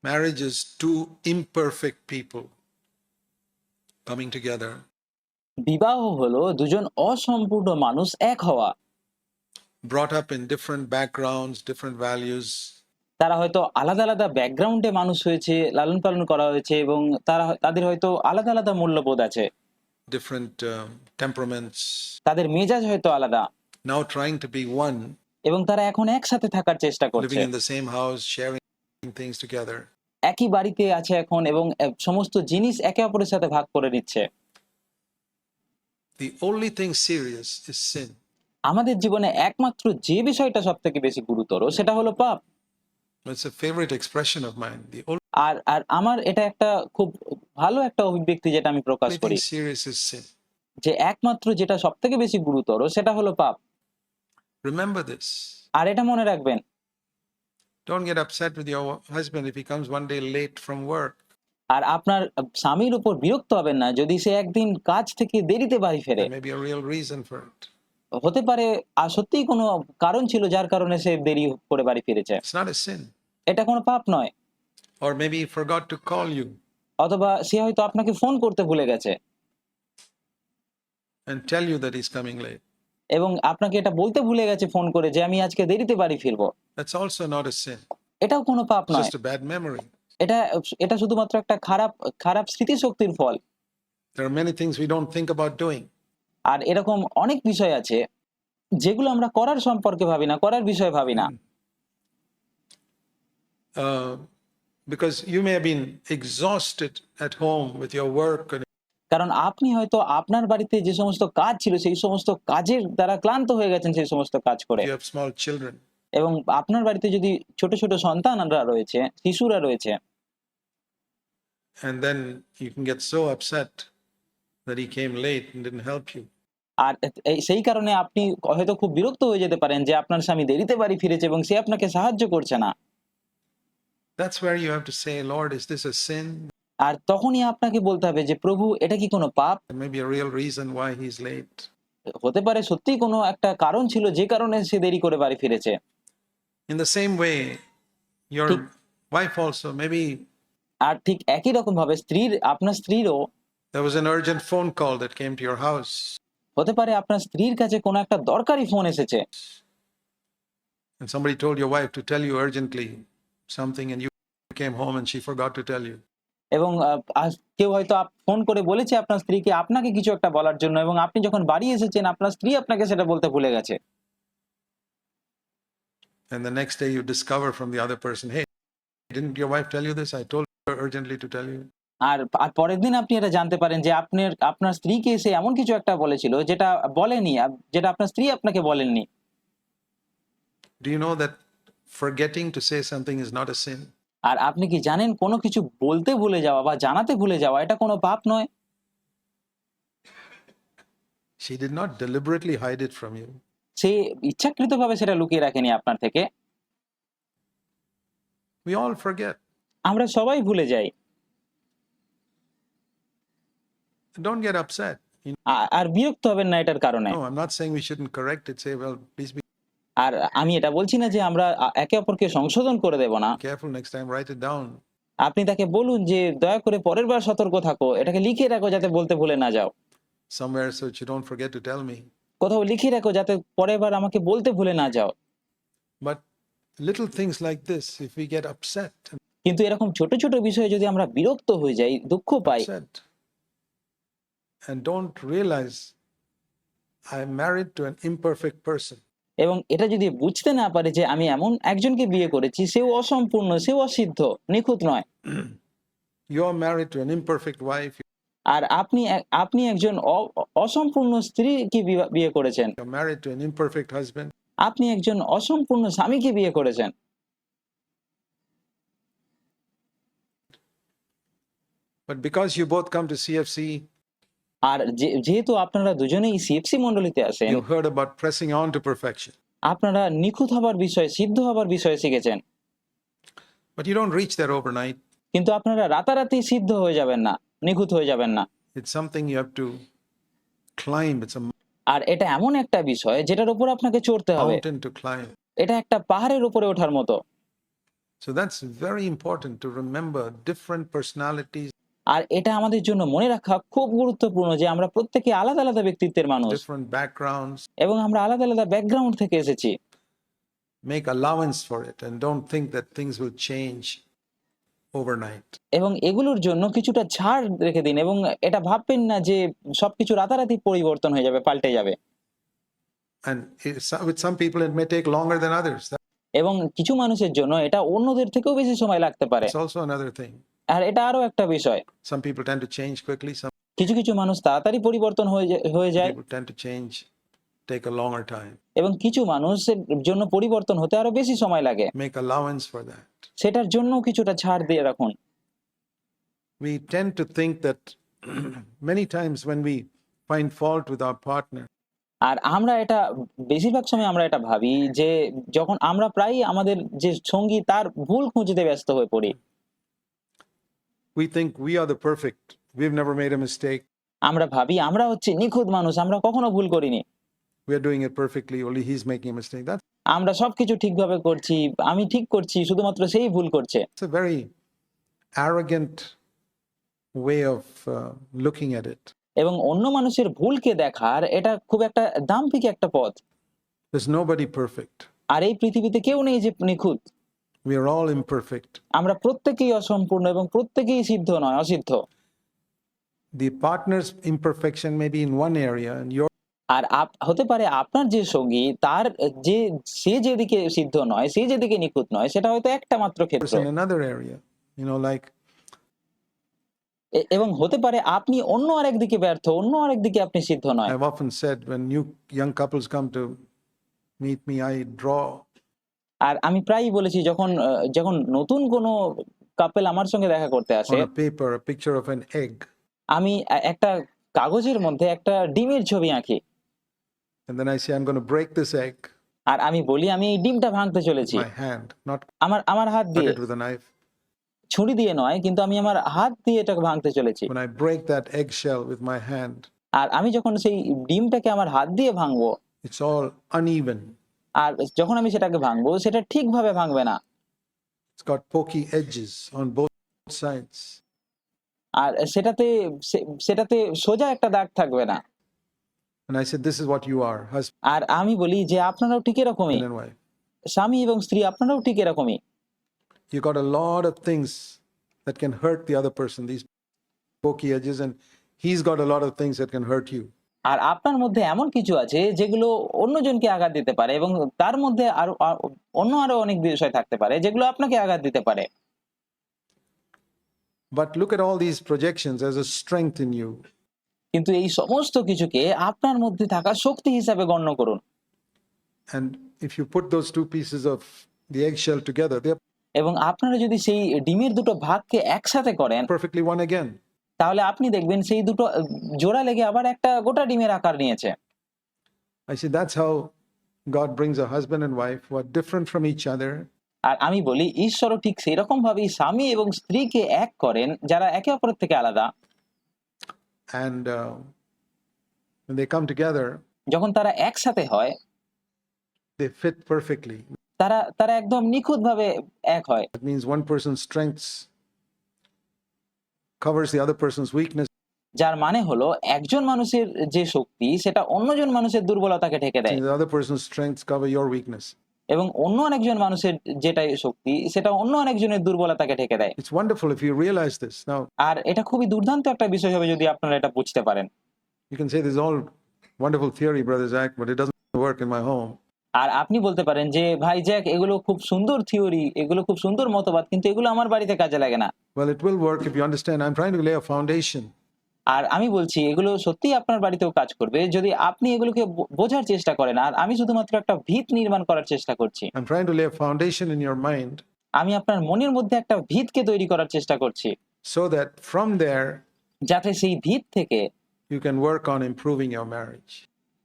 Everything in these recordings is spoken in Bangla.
Marriage is two imperfect people coming together, বিবাহ হলো দুজন অসম্পূর্ণ মানুষ এক হওয়া। brought up in different backgrounds, different values, তারা হয়তো আলাদা আলাদা ব্যাকগ্রাউন্ডে মানুষ হয়েছে, লালন পালন করা হয়েছে, এবং তাদের হয়তো আলাদা আলাদা মূল্যবোধ আছে, different temperaments, তাদের মেজাজ হয়তো আলাদা, now trying to be one, এবং তারা এখন একসাথে থাকার চেষ্টা করছে, living in the same house, sharing things together. একই বাড়িতে আছে এখন, এবং সমস্ত জিনিস একে অপরের সাথে ভাগ করে নিচ্ছে। The only thing serious is sin. আমাদের জীবনে একমাত্র যে বিষয়টা সব থেকে বেশি গুরুতর সেটা হলো পাপ। It's a favorite expression of mine. The আর আর আমার এটা একটা খুব ভালো একটা অভিব্যক্তি যেটা আমি প্রকাশ only করি, thing serious is sin. যে একমাত্র যেটা সব থেকে বেশি গুরুতর সেটা হলো পাপ। Remember this. আর এটা মনে রাখবেন, Don't get upset with your husband if he comes one day late from work. আর আপনার স্বামীর উপর বিরক্ত হবেন না যদি সে একদিন কাজ থেকে দেরিতে বাড়ি ফেরে। There may be a real reason for it. হতে পারে আর সত্যিই কোনো কারণ ছিল যার কারণে সে দেরি করে বাড়ি ফিরেছে, It's not a sin. এটা কোনো পাপ নয়। Or maybe he forgot to call you অথবা সে হয়তো আপনাকে ফোন করতে ভুলে গেছে and tell you that he's coming late. এবং আপনাকে এটা বলতে ভুলে গেছে ফোন করে যে আমি আজকে দেরিতে বাড়ি ফিরবো। That's also not a sin. এটাও কোনো পাপ It's নয়, just a bad memory. এটা এটা শুধুমাত্র একটা খারাপ স্মৃতিশক্তির ফল। There are many things we don't think about doing. আর এরকম অনেক বিষয় আছে যেগুলো আমরা করার সম্পর্কে ভাবি না, করার বিষয়ে ভাবি না। Because you may have been exhausted at home with your work and কারণ আপনি হয়তো আপনার বাড়িতে যে সমস্ত কাজ ছিল সেই সমস্ত কাজের দ্বারা ক্লান্ত হয়ে গেছেন সেই সমস্ত কাজ করে, you have small children. এবং আপনার বাড়িতে যদি ছোট ছোট সন্তানরা রয়েছে, শিশুরা রয়েছে, And then you can get so upset that he came late and didn't help you. আর সেই কারণে আপনি হয়তো খুব বিরক্ত হয়ে যেতে পারেন যে আপনার স্বামী দেরিতে বাড়ি ফিরেছে এবং সে আপনাকে সাহায্য করছে না। That's where you have to say, Lord, is this a sin? আর তখনই আপনাকে বলতে হবে যে প্রভু, এটা কি কোনো পাপ? There may be a real reason why he's late. হতে পারে সত্যিই কোনো একটা কারণ ছিল যে কারণে সে দেরি করে বাড়ি ফিরেছে। In the same way, your wife also, maybe আর ঠিক একই রকম ভাবে আপনার স্ত্রীরও there was an urgent phone call that came to your house. হতে পারে আপনার স্ত্রীর কাছে কোনো একটা দরকারি ফোন এসেছে, And somebody told your wife to tell you urgently something and you came home and she forgot to tell you. এবং কেউ হয়তো ফোন করে বলেছে আপনার স্ত্রীকে আপনাকে কিছু একটা বলার জন্য, এবং আপনি যখন বাড়ি এসেছেন আপনার স্ত্রী আপনাকে সেটা বলতে ভুলে গেছে। And the next day you discover from the other person, hey, didn't your wife tell you this? I told her urgently to tell you. আর পরের দিন আপনি এটা জানতে পারেন যে আপনার স্ত্রীকে এসে এমন কিছু একটা বলেছিল যেটা বলেনি, যেটা আপনার স্ত্রী আপনাকে বলেননি। Do you know that forgetting to say something is not a sin? আর আপনি কি জানেন কোনো কিছু বলতে ভুলে যাওয়া বা জানাতে ভুলে যাওয়া এটা কোনো পাপ নয়? She did not deliberately hide it from you. সে ইচ্ছাকৃতভাবে সেটা লুকিয়ে রাখেনি আপনার থেকে। We all forget. আমরা সবাই ভুলে যাই। Don't get upset. আর বিরক্ত হবেন না এটার কারণে। No, I'm not saying we shouldn't correct it. Say, well, please be আর আমি এটা বলছি না যে আমরা একে অপরকে সংশোধন করে দেব না। careful next time, write it down. আপনি তাকে বলুন যে দয়া করে পরের বার সতর্ক থাকো, এটাকে লিখে রাখো যাতে বলতে ভুলে না যাও। Somewhere so that you don't forget to tell me. কোথাও লিখে রাখো যাতে পরের বার আমাকে বলতে ভুলে না যাও। But little things like this, if we get upset, কিন্তু এরকম ছোট ছোট বিষয়ে যদি আমরা বিরক্ত হয়ে যাই, দুঃখ পাই, and don't realize I'm married to an imperfect person. এবং এটা যদি বুঝতে না পারে যে আমি এমন একজনকে বিয়ে করেছি, সেও অসম্পূর্ণ, সেও অসিদ্ধ, নিখুঁত নয়। You're married to an imperfect wife. আর আপনি একজন অসম্পূর্ণ স্ত্রীকে বিয়ে করেছেন। You're married to an imperfect husband. আপনি একজন অসম্পূর্ণ স্বামীকে বিয়ে করেছেন। But because you both come to CFC, আর যেহেতু আপনারা দুজনেই সিএফসি মণ্ডলীতে আছেন, you heard about pressing on to perfection. আপনারা নিখুঁত হবার বিষয়ে, সিদ্ধ হবার বিষয়ে শিখেছেন। But you don't reach there overnight. কিন্তু আপনারা রাতারাতি সিদ্ধ হয়ে যাবেন না, নিখুঁত হয়ে যাবেন না। It's something you have to climb. It's a আর এটা এমন একটা বিষয় যেটার উপর আপনাকে চড়তে হবে। mountain to climb. এটা একটা পাহাড়ের উপরে ওঠার মতো। So that's very important to remember different personalities, আর এটা আমাদের জন্য মনে রাখা খুব গুরুত্বপূর্ণ যে আমরা প্রত্যেকে আলাদা আলাদা ব্যক্তিত্বের মানুষ different backgrounds. এবং আমরা আলাদা আলাদা ব্যাকগ্রাউন্ড থেকে এসেছি। Make allowance for it and don't think that things will change overnight. এবং এগুলোর জন্য কিছুটা ছাড় রেখে দিন এবং এটা ভাববেন না যে সবকিছু রাতারাতি পরিবর্তন হয়ে যাবে, পাল্টে যাবে। And with some people, it may take longer than others. এবং কিছু মানুষের জন্য এটা অন্যদের থেকেও বেশি সময় লাগতে পারে। That's also another thing. আর এটা আরো একটা বিষয়, Some people tend to change quickly. Some কিছু কিছু মানুষ তাড়াতাড়ি পরিবর্তন হয়ে যায় people tend to change, take a longer time. এবং কিছু মানুষের জন্য পরিবর্তন হতে আরো বেশি সময় লাগে। Make allowance for that. সেটার জন্য কিছুটা ছাড় দিয়ে রাখুন। We tend to think that many times when we find fault with our partner, আর আমরা এটা বেশিরভাগ সময় আমরা এটা ভাবি যে যখন আমরা প্রায়ই আমাদের যে সঙ্গী তার ভুল খুঁজতে ব্যস্ত হয়ে পড়ি, we think we are the perfect. We've never made a mistake. আমরা ভাবি আমরা হচ্ছে নিখুঁত মানুষ, আমরা কখনো ভুল করিনি, We are doing it perfectly. Only he's making a mistake. That's আমরা সবকিছু ঠিকভাবে করছি, আমি ঠিক করছি, শুধুমাত্র সেই ভুল করছে। a very arrogant way of looking at it. এবং অন্য মানুষের ভুলকে দেখার এটা খুব একটা দাম্ভিক একটা পথ। There's nobody perfect. আর এই পৃথিবীতে কেউ নেই যে নিখুঁত, We are all imperfect. আমরা প্রত্যেকেই অসম্পূর্ণ এবং প্রত্যেকেই সিদ্ধ নয়, অসিদ্ধ। The partner's imperfection may be in one area and your আর হতে পারে আপনার যে সঙ্গী তার সে যেদিকে সিদ্ধ নয়, সে যেদিকে নিখুঁত নয়, সেটা হয়তো একটা মাত্র ক্ষেত্র। in another area. Like এবং হতে পারে আপনি অন্য আরেক দিকে ব্যর্থ, অন্য আরেক দিকে আপনি সিদ্ধ নয়। I've often said, when young couples come to meet me, I draw আর আমি প্রায়ই বলেছি যখন নতুন কোনো কাপল আমার সঙ্গে দেখা করতে আসে, on a paper a picture of an egg, আমি একটা কাগজের মধ্যে একটা ডিমের ছবি আঁকি। and then I say, I'm going to break this egg আর আমি বলি আমি এই ডিমটা ভাঙতে চলেছি with my hand, not আমার হাত cut দিয়ে, it with a knife. ছুরি দিয়ে নয়, কিন্তু আমি আমার হাত দিয়ে এটাকে ভাঙতে চলেছি। When I break that eggshell with my hand, আর আমি যখন সেই ডিমটাকে আমার হাত দিয়ে ভাঙবো, it's all uneven. আর যখন আমি সেটাকে ভাঙবো সেটা ঠিকভাবে ভাঙবে না, It's got pokey edges on both sides. আর সেটাতে সোজা একটা দাগ থাকবে না। And I said, this is what you are, husband আর আমি বলি যে আপনারাও ঠিক এরকমই, and wife. স্বামী এবং স্ত্রী আপনারাও ঠিক এরকমই। You got a lot of things that can hurt the other person, these pokey edges, and he's got a lot of things that can hurt you. আর আপনার মধ্যে এমন কিছু আছে যেগুলো অন্যজনকে আঘাত দিতে পারে এবং তার মধ্যে আরো অনেক বিষয় থাকতে পারে যেগুলো আপনাকে আঘাত দিতে পারে। But look at all these projections as a strength in you. কিন্তু এই সমস্ত কিছুকে আপনার মধ্যে থাকা শক্তি হিসাবে গণ্য করুন। And if you put those two pieces of the eggshell together, they're এবং আপনারা যদি সেই ডিমের দুটো ভাগকে একসাথে করেন, perfectly one again. তাহলে আপনি দেখবেন সেই দুটো জোড়া লেগে আবার একটা গোটা ডিমের আকার নিয়েছে। I say that's how God brings a husband and wife who are different from each other, আর আমি বলি ঈশ্বরও ঠিক সেই রকম ভাবেই স্বামী এবং স্ত্রীকে এক করেন যারা একে অপরের থেকে আলাদা। and when they come together, যখন তারা একসাথে হয় they fit perfectly. তারা একদম নিখুঁত ভাবে এক হয়। That means one person's strengths covers the other person's weakness. যার মানে হলো একজন মানুষের যে শক্তি সেটা অন্যজন মানুষের দুর্বলতাকে ঢেকে দেয় The other person's strengths cover your weakness. এবং অন্য আরেকজন মানুষের যেটা শক্তি সেটা অন্য আরেকজনের দুর্বলতাকে ঢেকে দেয়। It's wonderful if you realize this. Now, আর এটা খুবই দুর্দান্ত একটা বিষয় হবে যদি আপনারা এটা বুঝতে পারেন। you can say this is all wonderful theory, Brother Zach, but it doesn't work in my home. আর আপনি বলতে পারেন যে ভাই জ্যাক এগুলো খুব সুন্দর থিওরি, এগুলো খুব সুন্দর মতবাদ, কিন্তু এগুলো আমার বাড়িতে কাজে লাগে না। Well, it will work if you understand. I'm trying to lay a foundation. আর আমি বলছি এগুলো সত্যিই আপনার বাড়িতেও কাজ করবে যদি আপনি এগুলোকে বোঝার চেষ্টা করেন। আর আমি শুধুমাত্র একটা ভিত নির্মাণ করার চেষ্টা করছি। I'm trying to lay a foundation in your mind আমি আপনার মনের মধ্যে একটা ভিতকে তৈরি করার চেষ্টা করছি so that from there যাতে সেই ভিত থেকে you can work on improving your marriage.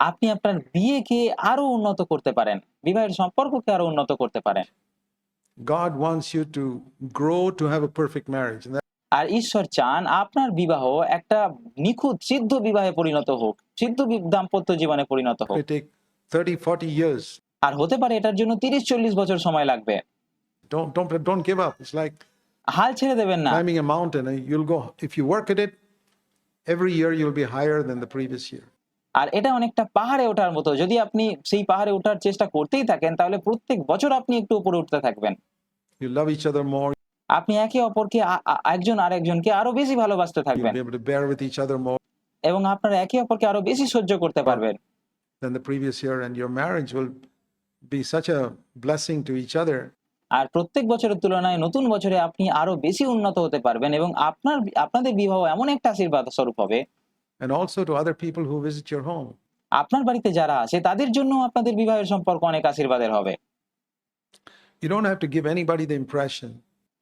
আপনি আপনার বিয়েকে আরো উন্নত করতে পারেন, বিবাহের সম্পর্ককে আরো উন্নত করতে পারেন। God wants you to grow to have a perfect marriage. And আর ঈশ্বর চান আপনার বিবাহ একটা নিখুঁত সিদ্ধ বিবাহে পরিণত হোক, সিদ্ধ দাম্পত্য জীবনে পরিণত হোক। it may take 30, 40 years. আর হতে পারে এটার জন্য 30-40 বছর সময় লাগবে। Don't give up. It's like হাল ছেড়ে দেবেন না। climbing a mountain. You'll go, if you work at it, every year you'll be higher than the previous year. আর এটা অনেকটা পাহাড়ে ওঠার মতো। যদি আপনি সেই পাহাড়ে ওঠার চেষ্টা করতেই থাকেন তাহলে প্রত্যেক বছর আপনি একটু উপরে উঠতে থাকবেন। You love each other more. আপনি একে অপরকে একজন আরেকজনকে আরো বেশি ভালোবাসতে You'll থাকবেন be able to bear with each other more এবং আপনারা একে অপরকে আরো বেশি সহ্য করতে পারবেন। than the previous year, and your marriage will be such a blessing to each other. আর প্রত্যেক বছরের তুলনায় নতুন বছরে আপনি আরো বেশি উন্নত হতে পারবেন এবং আপনাদের বিবাহ এমন একটা আশীর্বাদ স্বরূপ হবে। And also to other people who visit your home. আপনার বাড়িতে যারা আসে তাদের জন্য আপনাদের বিবাহের সম্পর্ক অনেক আশীর্বাদের হবে। You don't have to give anybody the impression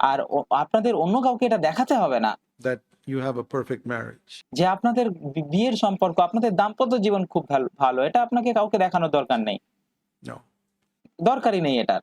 আর আপনাদের অন্য কাউকে এটা দেখাতে হবে না that you have a perfect marriage. যে আপনাদের বিয়ের সম্পর্ক, আপনাদের দাম্পত্য জীবন খুব ভালো। এটা আপনাকে কাউকে দেখানোর দরকার নেই, No. দরকারই নেই এটার।